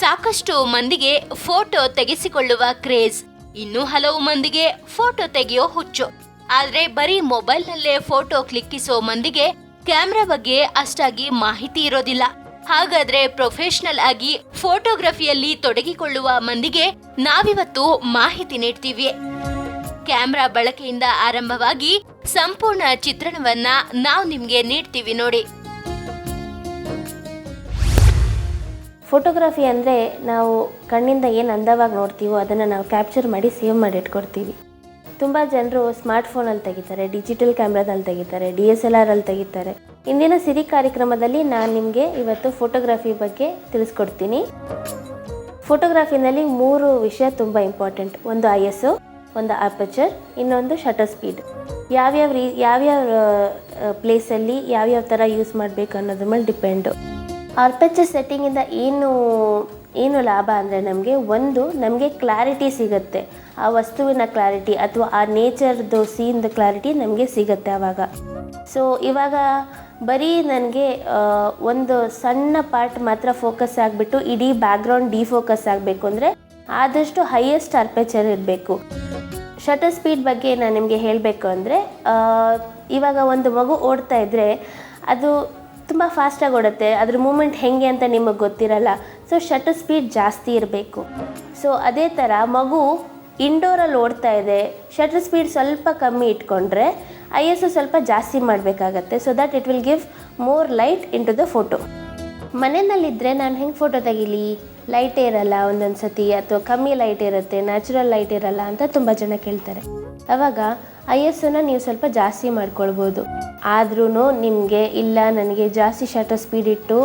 ಸಾಕಷ್ಟು ಮಂದಿಗೆ photo ತೆಗೆಸಿಕೊಳ್ಳುವ craze, ಇನ್ನು ಹಲವು ಮಂದಿಗೆ ಫೋಟೋ ತೆಗೆಯೋ ಹುಚ್ಚು. ಆದ್ರೆ ಬರೀ ಮೊಬೈಲ್ನಲ್ಲೇ ಫೋಟೋ ಕ್ಲಿಕ್ಕಿಸೋ ಮಂದಿಗೆ ಕ್ಯಾಮ್ರಾ ಬಗ್ಗೆ ಅಷ್ಟಾಗಿ ಮಾಹಿತಿ ಇರೋದಿಲ್ಲ. ಹಾಗಾದ್ರೆ ಪ್ರೊಫೆಷನಲ್ ಆಗಿ ಫೋಟೋಗ್ರಫಿಯಲ್ಲಿ ತೊಡಗಿಕೊಳ್ಳುವ ಮಂದಿಗೆ ನಾವಿವತ್ತು ಮಾಹಿತಿ ನೀಡ್ತೀವಿ. ಕ್ಯಾಮ್ರಾ ಬಳಕೆಯಿಂದ ಆರಂಭವಾಗಿ ಸಂಪೂರ್ಣ ಚಿತ್ರಣವನ್ನ ನಾವು ನಿಮ್ಗೆ ನೀಡ್ತೀವಿ ನೋಡಿ. ಫೋಟೋಗ್ರಫಿ ಅಂದರೆ ನಾವು ಕಣ್ಣಿಂದ ಏನು ಅಂದವಾಗಿ ನೋಡ್ತೀವೋ ಅದನ್ನು ನಾವು ಕ್ಯಾಪ್ಚರ್ ಮಾಡಿ ಸೇವ್ ಮಾಡಿ ಇಟ್ಕೊಡ್ತೀವಿ. ತುಂಬ ಜನರು ಸ್ಮಾರ್ಟ್ಫೋನಲ್ಲಿ ತೆಗಿತಾರೆ, ಡಿಜಿಟಲ್ ಕ್ಯಾಮ್ರಾದಲ್ಲಿ ತೆಗಿತಾರೆ, DSLRಲ್ಲಿ ತೆಗಿತಾರೆ. ಇಂದಿನ ಸಿರಿ ಕಾರ್ಯಕ್ರಮದಲ್ಲಿ ನಾನು ನಿಮಗೆ ಇವತ್ತು ಫೋಟೋಗ್ರಫಿ ಬಗ್ಗೆ ತಿಳಿಸ್ಕೊಡ್ತೀನಿ. ಫೋಟೋಗ್ರಫಿನಲ್ಲಿ 3 ವಿಷಯ ತುಂಬ ಇಂಪಾರ್ಟೆಂಟ್. ಒಂದು ISO, ಒಂದು ಅಪರ್ಚರ್, ಇನ್ನೊಂದು ಶಟರ್ ಸ್ಪೀಡ್. ಯಾವ್ಯಾವ ಪ್ಲೇಸಲ್ಲಿ ಯಾವ್ಯಾವ ಥರ ಯೂಸ್ ಮಾಡಬೇಕು ಅನ್ನೋದ್ರ ಮೇಲೆ ಡಿಪೆಂಡು. ಅಪರ್ಚರ್ ಸೆಟ್ಟಿಂಗಿಂದ ಏನು ಲಾಭ ಅಂದರೆ ನಮಗೆ ಕ್ಲಾರಿಟಿ ಸಿಗುತ್ತೆ. ಆ ವಸ್ತುವಿನ ಕ್ಲಾರಿಟಿ ಅಥವಾ ಆ ನೇಚರ್ದು ಸೀನ್ದು ಕ್ಲಾರಿಟಿ ನಮಗೆ ಸಿಗುತ್ತೆ ಆವಾಗ. ಸೊ ಇವಾಗ ಬರೀ ನನಗೆ ಒಂದು ಸಣ್ಣ ಪಾರ್ಟ್ ಮಾತ್ರ ಫೋಕಸ್ ಆಗಿಬಿಟ್ಟು ಇಡೀ ಬ್ಯಾಕ್ಗ್ರೌಂಡ್ ಡಿಫೋಕಸ್ ಆಗಬೇಕು ಅಂದರೆ ಆದಷ್ಟು ಹೈಯೆಸ್ಟ್ ಅಪರ್ಚರ್ ಇರಬೇಕು. ಶಟರ್ ಸ್ಪೀಡ್ ಬಗ್ಗೆ ನಾನು ನಿಮಗೆ ಹೇಳಬೇಕು ಅಂದರೆ ಇವಾಗ ಒಂದು ಮಗು ಓಡ್ತಾ ಇದ್ದರೆ ಅದು ತುಂಬ ಫಾಸ್ಟಾಗಿ ಓಡುತ್ತೆ, ಅದ್ರ ಮೂಮೆಂಟ್ ಹೇಗೆ ಅಂತ ನಿಮಗೆ ಗೊತ್ತಿರಲ್ಲ. ಸೊ ಶಟರ್ ಸ್ಪೀಡ್ ಜಾಸ್ತಿ ಇರಬೇಕು. ಸೊ ಅದೇ ಥರ ಮಗು ಇಂಡೋರಲ್ಲಿ ಓಡ್ತಾ ಇದೆ, ಶಟರ್ ಸ್ಪೀಡ್ ಸ್ವಲ್ಪ ಕಮ್ಮಿ ಇಟ್ಕೊಂಡ್ರೆ ISO ಸ್ವಲ್ಪ ಜಾಸ್ತಿ ಮಾಡಬೇಕಾಗತ್ತೆ. So that it will give more light into the photo. ಮನೆಯಲ್ಲಿದ್ದರೆ ನಾನು ಹೆಂಗೆ ಫೋಟೋ ತೆಗೀಲಿ, ಲೈಟೇ ಇರಲ್ಲ ಒಂದೊಂದು ಸತಿ, ಅಥವಾ ಕಮ್ಮಿ ಲೈಟ್ ಇರುತ್ತೆ, ನ್ಯಾಚುರಲ್ ಲೈಟ್ ಇರಲ್ಲ ಅಂತ ತುಂಬ ಜನ ಕೇಳ್ತಾರೆ. ಆವಾಗ ISOನ ನೀವು ಸ್ವಲ್ಪ ಜಾಸ್ತಿ ಮಾಡ್ಕೊಳ್ಬೋದು. ಆದ್ರೂ ನಿಮಗೆ ಇಲ್ಲ ನನಗೆ ಜಾಸ್ತಿ ಶಟರ್ ಸ್ಪೀಡ್ ಇಟ್ಟು,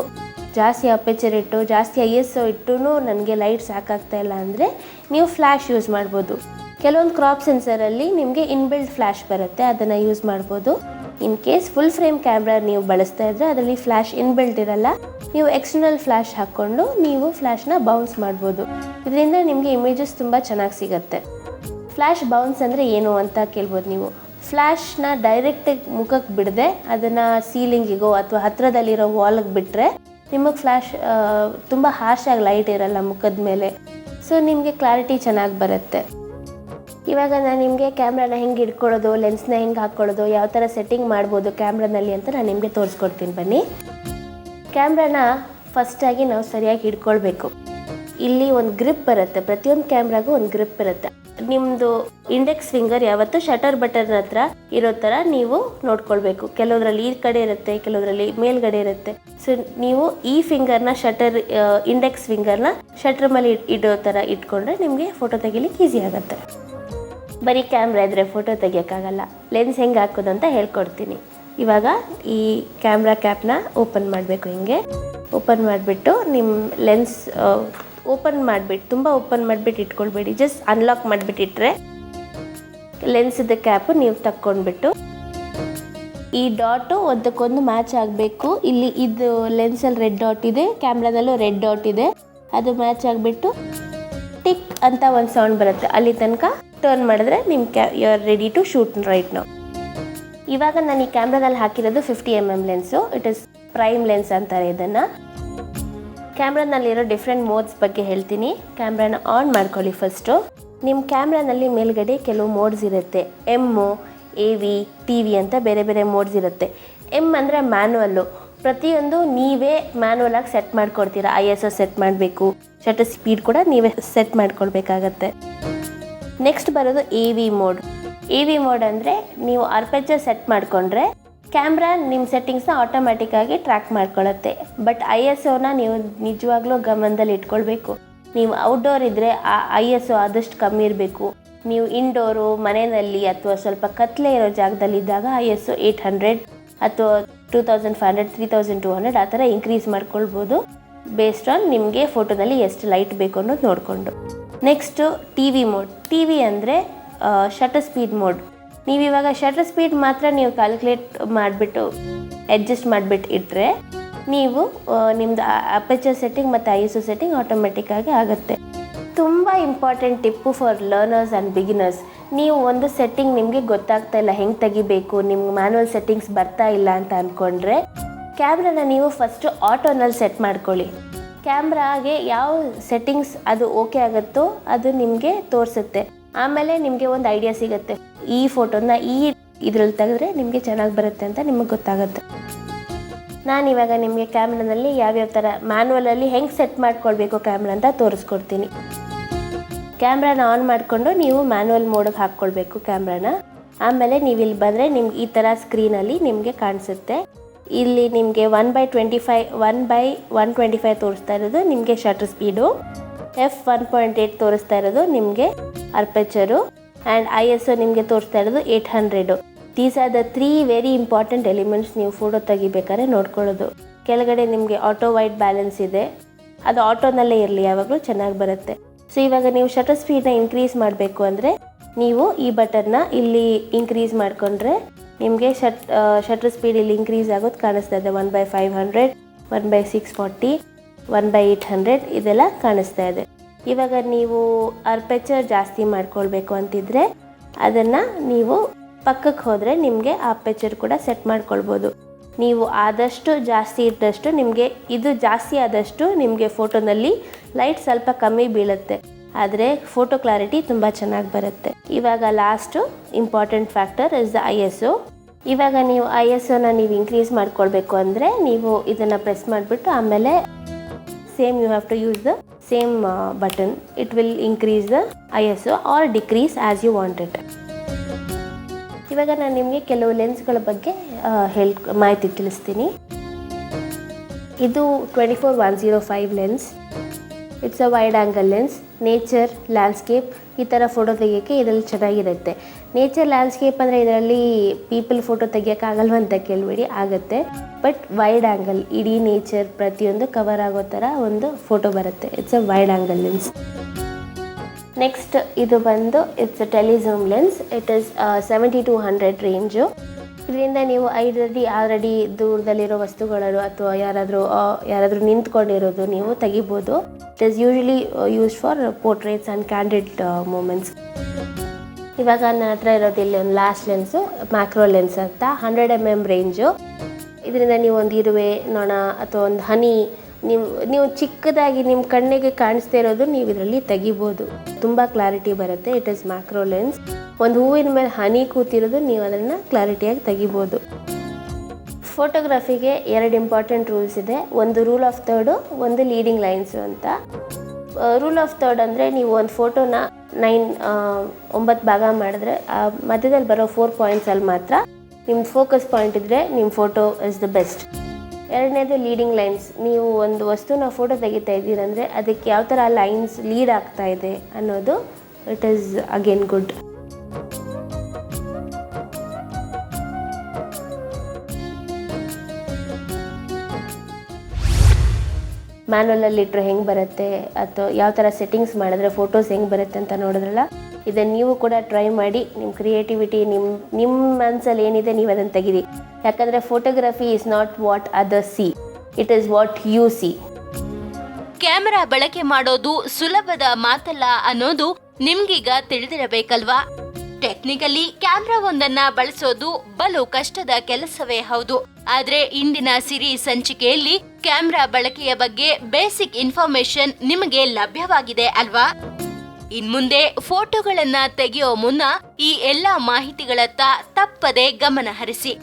ಜಾಸ್ತಿ ಅಪರ್ಚರ್ ಇಟ್ಟು, ಜಾಸ್ತಿ ISO ಇಟ್ಟು ನನಗೆ ಲೈಟ್ ಸಾಕಾಗ್ತಾ ಇಲ್ಲ ಅಂದರೆ ನೀವು ಫ್ಲ್ಯಾಶ್ ಯೂಸ್ ಮಾಡ್ಬೋದು. ಕೆಲವೊಂದು ಕ್ರಾಪ್ ಸೆನ್ಸರಲ್ಲಿ ನಿಮಗೆ ಇನ್ಬಿಲ್ಟ್ ಫ್ಲ್ಯಾಶ್ ಬರುತ್ತೆ, ಅದನ್ನು ಯೂಸ್ ಮಾಡ್ಬೋದು. In case full frame camera ನೀವು ಬಳಸ್ತಾ ಇದ್ದರೆ ಅದರಲ್ಲಿ ಫ್ಲ್ಯಾಶ್ ಇನ್ಬಿಲ್ಟ್ ಇರಲ್ಲ, ನೀವು ಎಕ್ಸ್ಟರ್ನಲ್ ಫ್ಲ್ಯಾಶ್ ಹಾಕ್ಕೊಂಡು ನೀವು ಫ್ಲ್ಯಾಶ್ನ ಬೌನ್ಸ್ ಮಾಡ್ಬೋದು. ಇದರಿಂದ ನಿಮಗೆ ಇಮೇಜಸ್ ತುಂಬ ಚೆನ್ನಾಗಿ ಸಿಗುತ್ತೆ. ಫ್ಲ್ಯಾಶ್ ಬೌನ್ಸ್ ಅಂದರೆ ಏನು ಅಂತ ಕೇಳ್ಬೋದು ನೀವು. ಫ್ಲ್ಯಾಶ್ನ ಡೈರೆಕ್ಟಾಗಿ ಮುಖಕ್ಕೆ ಬಿಡದೆ ಅದನ್ನು ಸೀಲಿಂಗಿಗೋ ಅಥವಾ ಹತ್ತಿರದಲ್ಲಿರೋ ವಾಲ್ಗೆ ಬಿಟ್ಟರೆ ನಿಮಗೆ ಫ್ಲ್ಯಾಶ್ ತುಂಬ ಹಾರ್ಶಾಗಿ ಲೈಟ್ ಇರಲ್ಲ ಮುಖದ ಮೇಲೆ. ಸೊ ನಿಮಗೆ ಕ್ಲಾರಿಟಿ ಚೆನ್ನಾಗಿ ಬರುತ್ತೆ. ಇವಾಗ ನಾನು ನಿಮಗೆ ಕ್ಯಾಮ್ರಾನ ಹೆಂಗೆ ಇಟ್ಕೊಳ್ಳೋದು, ಲೆನ್ಸ್ನ ಹೆಂಗೆ ಹಾಕ್ಕೊಳ್ಳೋದು, ಯಾವ ಥರ ಸೆಟ್ಟಿಂಗ್ ಮಾಡ್ಬೋದು ಕ್ಯಾಮ್ರಾನಲ್ಲಿ ಅಂತ ನಾನು ನಿಮಗೆ ತೋರಿಸ್ಕೊಡ್ತೀನಿ ಬನ್ನಿ. ಕ್ಯಾಮ್ರಾನ ಫಸ್ಟಾಗಿ ನಾವು ಸರಿಯಾಗಿ ಹಿಡ್ಕೊಳ್ಬೇಕು. ಇಲ್ಲಿ ಒಂದು ಗ್ರಿಪ್ ಬರುತ್ತೆ, ಪ್ರತಿಯೊಂದು ಕ್ಯಾಮ್ರಾಗೂ ಒಂದು ಗ್ರಿಪ್ ಇರುತ್ತೆ. ನಿಮ್ಮದು ಇಂಡೆಕ್ಸ್ ಫಿಂಗರ್ ಯಾವತ್ತೂ ಶಟರ್ ಬಟನ್ ಹತ್ರ ಇರೋ ಥರ ನೀವು ನೋಡ್ಕೊಳ್ಬೇಕು. ಕೆಲವರಲ್ಲಿ ಈ ಕಡೆ ಇರುತ್ತೆ, ಕೆಲವರಲ್ಲಿ ಮೇಲ್ಗಡೆ ಇರುತ್ತೆ. ಸೊ ನೀವು ಈ ಫಿಂಗರ್ನ ಇಂಡೆಕ್ಸ್ ಫಿಂಗರ್ನ ಶಟರ್ ಮೇಲೆ ಇಡೋ ಥರ ಇಟ್ಕೊಂಡ್ರೆ ನಿಮಗೆ ಫೋಟೋ ತೆಗಿಲಿಕ್ಕೆ ಈಸಿ ಆಗುತ್ತೆ. ಬರೀ ಕ್ಯಾಮ್ರಾ ಇದ್ದರೆ ಫೋಟೋ ತೆಗಿಯೋಕ್ಕಾಗಲ್ಲ. ಲೆನ್ಸ್ ಹೆಂಗೆ ಹಾಕೋದು ಅಂತ ಹೇಳ್ಕೊಡ್ತೀನಿ. ಇವಾಗ ಈ ಕ್ಯಾಮ್ರಾ ಕ್ಯಾಪ್ನ ಓಪನ್ ಮಾಡಬೇಕು. ಹಿಂಗೆ ಓಪನ್ ಮಾಡಿಬಿಟ್ಟು ನಿಮ್ಮ ಲೆನ್ಸ್ ಓಪನ್ ಮಾಡಿಬಿಟ್ಟು, ತುಂಬ ಓಪನ್ ಮಾಡಿಬಿಟ್ಟು ಇಟ್ಕೊಳ್ಬೇಡಿ, ಜಸ್ಟ್ ಅನ್ಲಾಕ್ ಮಾಡಿಬಿಟ್ಟಿಟ್ರೆ ಲೆನ್ಸ್ದ ಕ್ಯಾಪು ನೀವು ತಕ್ಕೊಂಡ್ಬಿಟ್ಟು ಈ ಡಾಟು ಒಂದಕ್ಕೊಂದು ಮ್ಯಾಚ್ ಆಗಬೇಕು. ಇಲ್ಲಿ ಇದು ಲೆನ್ಸಲ್ಲಿ ರೆಡ್ ಡಾಟ್ ಇದೆ, ಕ್ಯಾಮ್ರಾದಲ್ಲೂ ರೆಡ್ ಡಾಟ್ ಇದೆ, ಅದು ಮ್ಯಾಚ್ ಆಗಿಬಿಟ್ಟು ಟಿಕ್ ಅಂತ ಒಂದು ಸೌಂಡ್ ಬರುತ್ತೆ. ಅಲ್ಲಿ ತನಕ ಟರ್ನ್ ಮಾಡಿದ್ರೆ ನಿಮ್ಮ you are ready to shoot right now. ಇವಾಗ ನಾನು ಈ ಕ್ಯಾಮ್ರಾದಲ್ಲಿ ಹಾಕಿರೋದು 50mm lens. It is prime lens ಅಂತಾರೆ ಇದನ್ನು. ಕ್ಯಾಮ್ರಾನಲ್ಲಿರೋ ಡಿಫ್ರೆಂಟ್ ಮೋಡ್ಸ್ ಬಗ್ಗೆ ಹೇಳ್ತೀನಿ. ಕ್ಯಾಮ್ರಾನ ಆನ್ ಮಾಡ್ಕೊಳ್ಳಿ ಫಸ್ಟು. ನಿಮ್ಮ ಕ್ಯಾಮ್ರಾನಲ್ಲಿ ಮೇಲ್ಗಡೆ ಕೆಲವು ಮೋಡ್ಸ್ ಇರುತ್ತೆ. ಎಮ್ಮು, AV, TV ಅಂತ ಬೇರೆ ಬೇರೆ ಮೋಡ್ಸ್ ಇರುತ್ತೆ. ಅಂದರೆ ಮ್ಯಾನುವಲ್ಲು. ಪ್ರತಿಯೊಂದು ನೀವೇ ಮ್ಯಾನುವಲಾಗಿ ಸೆಟ್ ಮಾಡ್ಕೊಡ್ತೀರಾ. ISO ಸೆಟ್ ಮಾಡಬೇಕು, ಶಟರ್ ಸ್ಪೀಡ್ ಕೂಡ ನೀವೇ ಸೆಟ್ ಮಾಡ್ಕೊಳ್ಬೇಕಾಗತ್ತೆ. ನೆಕ್ಸ್ಟ್ ಬರೋದು AV ಮೋಡ್ ಅಂದರೆ ನೀವು ಅಪರ್ಚರ್ ಸೆಟ್ ಮಾಡಿಕೊಂಡ್ರೆ ಕ್ಯಾಮ್ರಾ ನಿಮ್ಮ ಸೆಟ್ಟಿಂಗ್ಸ್ನ ಆಟೋಮ್ಯಾಟಿಕ್ಕಾಗಿ ಟ್ರ್ಯಾಕ್ ಮಾಡ್ಕೊಳ್ಳುತ್ತೆ. ಬಟ್ ISOನ ನೀವು ನಿಜವಾಗ್ಲೂ ಗಮನದಲ್ಲಿ ಇಟ್ಕೊಳ್ಬೇಕು. ನೀವು ಔಟ್ಡೋರ್ ಇದ್ದರೆ ಆ ISO ಆದಷ್ಟು ಕಮ್ಮಿ ಇರಬೇಕು. ನೀವು ಇಂಡೋರು, ಮನೆಯಲ್ಲಿ ಅಥವಾ ಸ್ವಲ್ಪ ಕತ್ಲೆ ಇರೋ ಜಾಗದಲ್ಲಿ ಇದ್ದಾಗ ISO 800 ಅಥವಾ 2500, 3200 ಆ ಥರ ಇನ್ಕ್ರೀಸ್ ಮಾಡ್ಕೊಳ್ಬೋದು, ಬೇಸ್ಡ್ ಆನ್ ನಿಮಗೆ ಫೋಟೋದಲ್ಲಿ ಎಷ್ಟು ಲೈಟ್ ಬೇಕು ಅನ್ನೋದು ನೋಡಿಕೊಂಡು. ನೆಕ್ಸ್ಟು TV ಅಂದರೆ ಶಟರ್ ಸ್ಪೀಡ್ ಮೋಡ್. ನೀವಿವಾಗ ಶಟರ್ ಸ್ಪೀಡ್ ಮಾತ್ರ ನೀವು ಕ್ಯಾಲ್ಕುಲೇಟ್ ಮಾಡಿಬಿಟ್ಟು ಅಡ್ಜಸ್ಟ್ ಮಾಡಿಬಿಟ್ಟು ಇಟ್ಟರೆ ನೀವು ನಿಮ್ಮದು ಅಪರ್ಚರ್ ಸೆಟ್ಟಿಂಗ್ ಮತ್ತು ISO ಸೆಟ್ಟಿಂಗ್ ಆಟೋಮೆಟಿಕ್ಕಾಗಿ ಆಗುತ್ತೆ. ತುಂಬ important tip for learners and beginners. ನೀವು ಒಂದು ಸೆಟ್ಟಿಂಗ್ ನಿಮಗೆ ಗೊತ್ತಾಗ್ತಾ ಇಲ್ಲ, ಹೆಂಗೆ ತೆಗಿಬೇಕು, ನಿಮ್ಗೆ ಮ್ಯಾನುವಲ್ ಸೆಟ್ಟಿಂಗ್ಸ್ ಬರ್ತಾ ಇಲ್ಲ ಅಂತ ಅಂದ್ಕೊಂಡ್ರೆ ಕ್ಯಾಮ್ರಾನ ನೀವು ಫಸ್ಟು ಆಟೋನಲ್ಲಿ ಸೆಟ್ ಮಾಡ್ಕೊಳ್ಳಿ. ಕ್ಯಾಮ್ರಾಗೆ ಯಾವ ಸೆಟ್ಟಿಂಗ್ಸ್ ಅದು ಓಕೆ ಆಗುತ್ತೋ ಅದು ನಿಮಗೆ ತೋರಿಸುತ್ತೆ. ಆಮೇಲೆ ನಿಮಗೆ ಒಂದು ಐಡಿಯಾ ಸಿಗುತ್ತೆ, ಈ ಫೋಟೋನ ಈ ಇದ್ರಲ್ಲಿ ತೆಗೆದ್ರೆ ನಿಮಗೆ ಚೆನ್ನಾಗಿ ಬರುತ್ತೆ ಅಂತ ನಿಮಗೆ ಗೊತ್ತಾಗುತ್ತೆ. ನಾನು ಇವಾಗ ನಿಮಗೆ ಕ್ಯಾಮ್ರಾನಲ್ಲಿ ಯಾವ್ಯಾವ ಥರ ಮ್ಯಾನ್ಯಲಲ್ಲಿ ಹೆಂಗೆ ಸೆಟ್ ಮಾಡ್ಕೊಳ್ಬೇಕು ಕ್ಯಾಮ್ರಾ ಅಂತ ತೋರಿಸ್ಕೊಡ್ತೀನಿ. ಕ್ಯಾಮ್ರಾನ ಆನ್ ಮಾಡಿಕೊಂಡು ನೀವು ಮ್ಯಾನ್ಯಲ್ ಮೋಡಿಗೆ ಹಾಕ್ಕೊಳ್ಬೇಕು ಕ್ಯಾಮ್ರಾನ. ಆಮೇಲೆ ನೀವು ಇಲ್ಲಿ ಬಂದರೆ ನಿಮ್ಗೆ ಈ ಥರ ಸ್ಕ್ರೀನಲ್ಲಿ ನಿಮಗೆ ಕಾಣಿಸುತ್ತೆ. ಇಲ್ಲಿ ನಿಮಗೆ 1/125 ತೋರಿಸ್ತಾ ಇರೋದು ನಿಮಗೆ ಶಟರ್ ಸ್ಪೀಡು, f1.8 ತೋರಿಸ್ತಾ ಇರೋದು ನಿಮಗೆ ಅರ್ಪೆಚರು, ಆ್ಯಂಡ್ ISO ನಿಮಗೆ ತೋರಿಸ್ತಾ ಇರೋದು 800. These are the 3 very important elements ನೀವು ಫೋಟೋ ತೆಗಿಬೇಕಾದ್ರೆ ನೋಡ್ಕೊಳ್ಳೋದು. ಕೆಳಗಡೆ ನಿಮಗೆ ಆಟೋ ವೈಟ್ ಬ್ಯಾಲೆನ್ಸ್ ಇದೆ, ಅದು ಆಟೋನಲ್ಲೇ ಇರಲಿ, ಯಾವಾಗಲೂ ಚೆನ್ನಾಗಿ ಬರುತ್ತೆ. ಸೊ ಇವಾಗ ನೀವು ಶಟರ್ ಸ್ಪೀಡ್ನ ಇನ್ಕ್ರೀಸ್ ಮಾಡಬೇಕು ಅಂದರೆ ನೀವು ಈ ಬಟನ್ನ ಇಲ್ಲಿ ಇನ್ಕ್ರೀಸ್ ಮಾಡಿಕೊಂಡ್ರೆ ನಿಮಗೆ ಶಟರ್ ಸ್ಪೀಡ್ ಇಲ್ಲಿ ಇನ್ಕ್ರೀಸ್ ಆಗೋದು ಕಾಣಿಸ್ತಾ ಇದೆ. 1/500, 1/640, 1/800 ಇದೆಲ್ಲ ಕಾಣಿಸ್ತಾ ಇದೆ. ಇವಾಗ ನೀವು ಅರ್ಪೆಚರ್ ಜಾಸ್ತಿ ಮಾಡ್ಕೊಳ್ಬೇಕು ಅಂತಿದ್ರೆ ಅದನ್ನು ನೀವು ಪಕ್ಕಕ್ಕೆ ಹೋದರೆ ನಿಮಗೆ ಆ ಅರ್ಪೆಚರ್ ಕೂಡ ಸೆಟ್ ಮಾಡ್ಕೊಳ್ಬೋದು. ನೀವು ಆದಷ್ಟು ಜಾಸ್ತಿ ಇದ್ದಷ್ಟು ನಿಮಗೆ ಇದು ಜಾಸ್ತಿ ಆದಷ್ಟು ನಿಮಗೆ ಫೋಟೋನಲ್ಲಿ ಲೈಟ್ ಸ್ವಲ್ಪ ಕಮ್ಮಿ ಬೀಳುತ್ತೆ, ಆದರೆ ಫೋಟೋ ಕ್ಲಾರಿಟಿ ತುಂಬ ಚೆನ್ನಾಗಿ ಬರುತ್ತೆ. ಇವಾಗ last important factor is the ISO. ಇವಾಗ ನೀವು ISOನ ನೀವು ಇನ್ಕ್ರೀಸ್ ಮಾಡ್ಕೊಳ್ಬೇಕು ಅಂದರೆ ನೀವು ಇದನ್ನು ಪ್ರೆಸ್ ಮಾಡಿಬಿಟ್ಟು ಆಮೇಲೆ same you have to use the same button. It will increase the ISO or decrease as you want it. ಇವಾಗ ನಾನು ನಿಮಗೆ ಕೆಲವು ಲೆನ್ಸ್ಗಳ ಬಗ್ಗೆ ಮಾಹಿತಿ ತಿಳಿಸ್ತೀನಿ. ಇದು 24-105 lens. It's a wide angle lens. Nature, landscape ಈ ಥರ ಫೋಟೋ ತೆಗಿಯೋಕ್ಕೆ ಇದರಲ್ಲಿ ಚೆನ್ನಾಗಿರುತ್ತೆ. ನೇಚರ್, ಲ್ಯಾಂಡ್ಸ್ಕೇಪ್ ಅಂದರೆ ಇದರಲ್ಲಿ ಪೀಪಲ್ ಫೋಟೋ ತೆಗಿಯೋಕ್ಕಾಗಲ್ವ ಅಂತ ಕೇಳಬೇಡಿ, ಆಗುತ್ತೆ. ಬಟ್ ವೈಡ್ ಆ್ಯಂಗಲ್ ಇಡೀ ನೇಚರ್ ಪ್ರತಿಯೊಂದು ಕವರ್ ಆಗೋ ಥರ ಒಂದು ಫೋಟೋ ಬರುತ್ತೆ. It's a wide angle lens. Next ಇದು ಬಂದು it's a telezoom lens. It is 70-100 range. ಇದರಿಂದ ನೀವು 5 ಅಡಿ 6 ಅಡಿ ದೂರದಲ್ಲಿರೋ ವಸ್ತುಗಳು ಅಥವಾ ಯಾರಾದರೂ ನಿಂತ್ಕೊಂಡಿರೋದು ನೀವು ತೆಗಿಬೋದು. It is usually used for portraits and candid moments. ಇವಾಗ ನನ್ನ ಹತ್ರ ಇರೋದು ಇಲ್ಲಿ ಒಂದು ಲಾಸ್ಟ್ ಲೆನ್ಸು, ಮ್ಯಾಕ್ರೋ ಲೆನ್ಸ್ ಅಂತ, 100 mm ರೇಂಜು. ಇದರಿಂದ ನೀವು ಒಂದು ಇರುವೆ, ನೊಣ ಅಥವಾ ಒಂದು ಹನಿ ನೀವು ಚಿಕ್ಕದಾಗಿ ನಿಮ್ಮ ಕಣ್ಣಿಗೆ ಕಾಣಿಸ್ತಾ ಇರೋದು ನೀವು ಇದರಲ್ಲಿ ತೆಗಿಬೋದು. ತುಂಬ ಕ್ಲಾರಿಟಿ ಬರುತ್ತೆ. It is macro lens. ಒಂದು ಹೂವಿನ ಮೇಲೆ ಹನಿ ಕೂತಿರೋದು ನೀವು ಅದನ್ನು ಕ್ಲಾರಿಟಿಯಾಗಿ ತೆಗಿಬೋದು. ಫೋಟೋಗ್ರಫಿಗೆ 2 ಇಂಪಾರ್ಟೆಂಟ್ ರೂಲ್ಸ್ ಇದೆ. ಒಂದು ರೂಲ್ ಆಫ್ ಥರ್ಡು, ಒಂದು ಲೀಡಿಂಗ್ ಲೈನ್ಸು ಅಂತ. ರೂಲ್ ಆಫ್ ಥರ್ಡ್ ಅಂದರೆ ನೀವು ಒಂದು ಫೋಟೋನ 9 ಭಾಗ ಮಾಡಿದ್ರೆ ಆ ಮಧ್ಯದಲ್ಲಿ ಬರೋ 4 ಪಾಯಿಂಟ್ಸಲ್ಲಿ ಮಾತ್ರ ನಿಮ್ಮ ಫೋಕಸ್ ಪಾಯಿಂಟ್ ಇದ್ದರೆ ನಿಮ್ಮ ಫೋಟೋ ಇಸ್ ದ ಬೆಸ್ಟ್. ಎರಡನೇದು ಲೀಡಿಂಗ್ ಲೈನ್ಸ್. ನೀವು ಒಂದು ವಸ್ತುನ ಫೋಟೋ ತೆಗಿತಾ ಇದ್ದೀರಂದರೆ ಅದಕ್ಕೆ ಯಾವ ಥರ ಲೈನ್ಸ್ ಲೀಡ್ ಆಗ್ತಾ ಇದೆ ಅನ್ನೋದು ಇಟ್ ಈಸ್ ಅಗೇನ್ ಗುಡ್. ಮ್ಯಾನ್ಯಲಲ್ಲಿ ಇಟ್ಟರೆ ಹೆಂಗೆ ಬರುತ್ತೆ ಅಥವಾ ಯಾವ ಥರ ಸೆಟ್ಟಿಂಗ್ಸ್ ಮಾಡಿದ್ರೆ ಫೋಟೋಸ್ ಹೆಂಗೆ ಬರುತ್ತೆ ಅಂತ ನೋಡಿದ್ರಲ್ಲ, ಇದನ್ನು ನೀವು ಕೂಡ ಟ್ರೈ ಮಾಡಿ. ನಿಮ್ಮ ಕ್ರಿಯೇಟಿವಿಟಿ, ನಿಮ್ಮ ಮನಸ್ಸಲ್ಲಿ ಏನಿದೆ ನೀವು ಅದನ್ನು ತೆಗೀರಿ. ಯಾಕಂದರೆ photography is not what others C, it is what U C. Camera ಬಳಕೆ ಮಾಡೋದು ಸುಲಭದ ಮಾತಲ್ಲ ಅನ್ನೋದು ನಿಮ್ಗೀಗ ತಿಳಿದಿರಬೇಕಲ್ವಾ? ಟೆಕ್ನಿಕಲಿ ಕ್ಯಾಮೆರಾ ಒಂದನ್ನ ಬಳಸೋದು ಬಲು ಕಷ್ಟದ ಕೆಲಸವೇ ಹೌದು. ಆದ್ರೆ ಇಂದಿನ ಸಿರಿ ಸಂಚಿಕೆಯಲ್ಲಿ ಕ್ಯಾಮೆರಾ ಬಳಕೆಯ ಬಗ್ಗೆ ಬೇಸಿಕ್ ಇನ್ಫಾರ್ಮೇಶನ್ ನಿಮಗೆ ಲಭ್ಯವಾಗಿದೆ ಅಲ್ವಾ? ಇನ್ಮುಂದೆ ಫೋಟೋಗಳನ್ನ ತೆಗೆಯೋ ಮುನ್ನ ಈ ಎಲ್ಲಾ ಮಾಹಿತಿಗಳತ್ತ ತಪ್ಪದೆ ಗಮನ ಹರಿಸಿ.